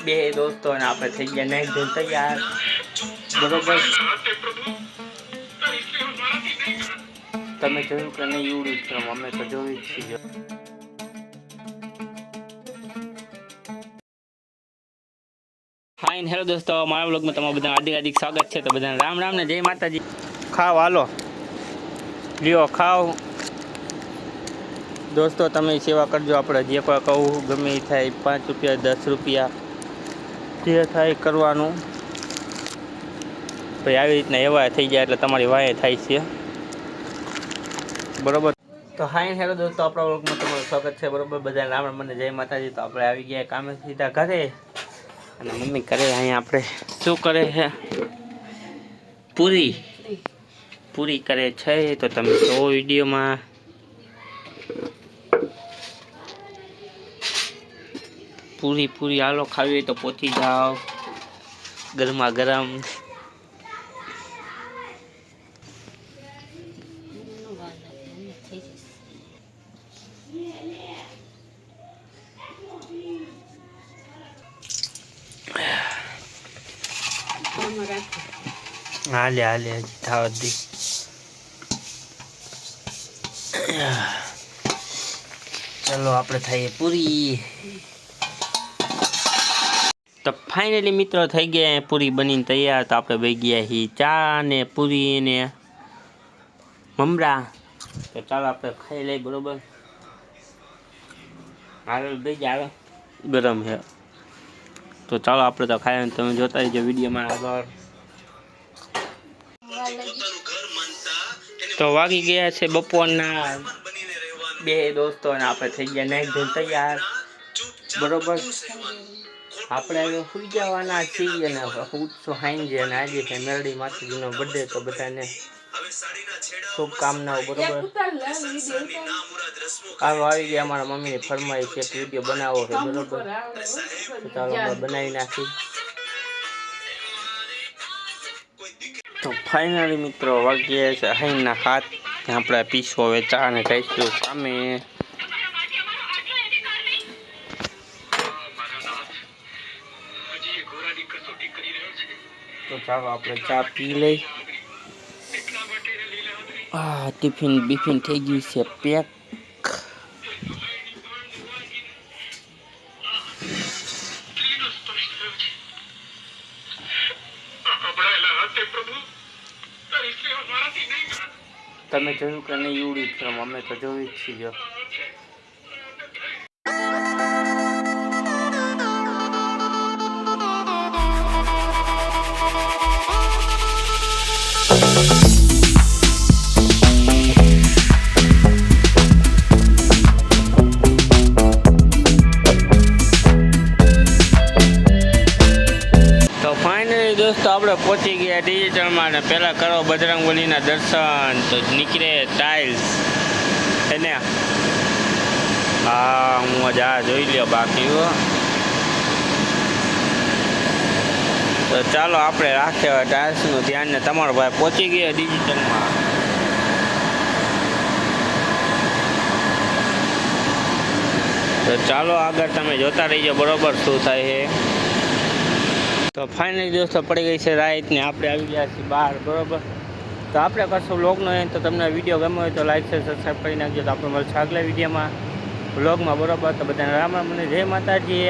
બે દોસ્તો અને આપણે થઈ ગયા નાઈ ધોઈ તૈયાર બરોબર. તમે જોયું કે નહીં એવડું જ અમે તો જોયું જ છીએ. હાય હેલો દોસ્તો, મારા બ્લોગમાં તમારું બધા હાર્દિક સ્વાગત છે. તો બધાને રામ રામ ને જય માતાજી. ખાવ હાલો લ્યો ખાવ દોસ્તો, તમે સેવા કરજો. આપણે જે પણ કહું ગમે એ થાય, 5 રૂપિયા 10 રૂપિયા જે થાય કરવાનું. ભાઈ આવી રીતના એવા થઈ જાય એટલે તમારી વાય થાય છે બરોબર. તો હાય હેલો દોસ્તો, આપણા બ્લોગમાં તમારું સ્વાગત છે બરોબર. બધા રામ રામ મને જય માતાજી. તો આપણે આવી ગયા કામે સીધા ઘરે, અને મમ્મી કરે અહીંયા આપણે શું કરે છે, પૂરી કરે છે. તો તમે જો વિડીયોમાં પૂરી હાલો ખાવી હોય તો પહોંચી જાઓ ગરમા ગરમ. હાલે હજી થાવ દી. ચલો આપણે થઈએ પૂરી. તો ફાઇનલી મિત્રો થઈ ગયા પૂરી બનીને તૈયાર. તો આપણે ભાઈ ગયા હી ચા ને પૂરી ને મમરા. તો ચાલો આપણે ખાઈ લઈએ બરોબર. હાલ ભાઈ જાય ગરમ છે. તો ચાલો આપણે તો ખાઈ. તમે જોતા રહીજો વિડીયોમાં આગળ. તો વાગી ગયા છે બપોરના. બે દોસ્તો અને આપણે થઈ ગયા નાઈ ધોઈ તૈયાર બરોબર. આપણે હવે સુઈ જવાના છીએ અને ઉઠશું સાંજે. અને આજે છે મેરડી માતાજીનો બર્થડે. તો બધાને શુભકામનાઓ બરોબર. આવો આવી ગયા અમારા મમ્મીની ફરમાઈશ છે વિડીયો બનાવો છે બરોબર. તો ચાલો આપણે બનાવી નાખી. તો ફાઇનલી મિત્રો વાગ્યા છે હાઈના 7. આપણે પીસો હવે ચા ને ખાઈશું કામે. તો ચાલો આપણે ચા પી લઈ. ટિફિન બીફિન થઈ ગયું છે પેક. તમે જોયું કે નહીં એવડું જ અમે તો જોયું જ છીએ. દોસ્તો આપણે પહોંચી ગયા ડિજિટલમાં. અને પહેલાં કરો બજરંગબલીના દર્શન. તો નીકળે ટાઇલ્સ છે ને. હા હું જ આ જોઈ લ્યો બાકી. તો ચાલો આપણે રાખ્યા ટાઇલ્સનું ધ્યાન ને. તમારો ભાઈ પહોંચી ગયા ડિજિટલમાં. તો ચાલો આગળ તમે જોતા રહીજો બરોબર શું થાય છે. તો ફાઇનલી દોસ્તો પડી ગઈ છે રાત ને. આપણે આવી ગયા છીએ બહાર બરોબર. તો આપણે કરશું વ્લોગનો એમ. તો તમને વિડીયો ગમ્યો હોય તો લાઈક શેર સબસ્ક્રાઈબ કરી નાખજો. તો આપણે મળશે આગલા વિડીયોમાં વ્લોગમાં બરોબર. તો બધાને રામ રામ અને જય માતાજી.